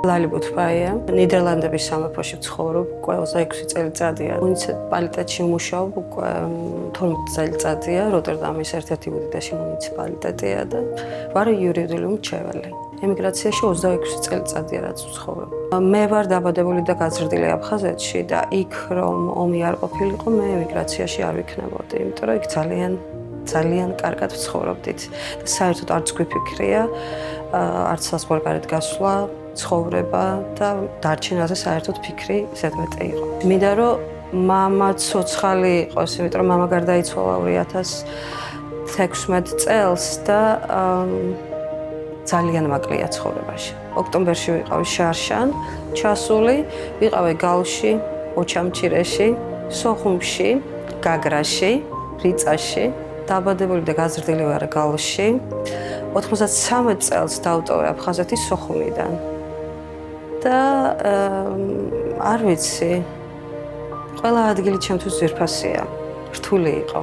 ლალიბუთბაია, ნიდერლანდების სამეფოში ვცხოვრობ, ყველაზე 6 წელიწადია. მუნიციპალიტეტში ვმუშაობ უკვე 12 წელიწადია, როტერდამის ერთ-ერთი უდიდესი მუნიციპალიტეტია და ვარ იურიდიული მრჩეველი. ემიგრაციაში 26 წელიწადია რაც ვცხოვრობ. მე ვარ დაბადებული და გაზრდილი აფხაზეთში და იქ რომ ომი არ ყოფილიყო, მე ემიგრაციაში არ ვიქნებოდი, იმიტომ რომ იქ ძალიან კარგად ვცხოვრობდით. და საერთოდ არც გვიფიქრია, არც საზღვარგარეთ გასვლა, ცხოვრება და დარჩენაზე საერთოდ ფიქრი ზედმეტი იყო. მინდა რომ მამა ცოცხალი იყოს, იმიტომ რომ მამა გარდაიცვალა 2016 წელს და ძალიან მაკლია ცხოვრებაში. ოქტომბერში ვიყავი შარშან, ჩასული, ვიყავი გალში, ოჩამჩირეში, სოხუმში, გაგრაში, რიწაში, დაბადებული და გაზრდილი ვარ გალში. 93 წელს დავტოვე აფხაზეთის სოხუმიდან. და არ ვიცი, ყველა ადგილი ჩემთვის ძვირფასია, რთული იყო.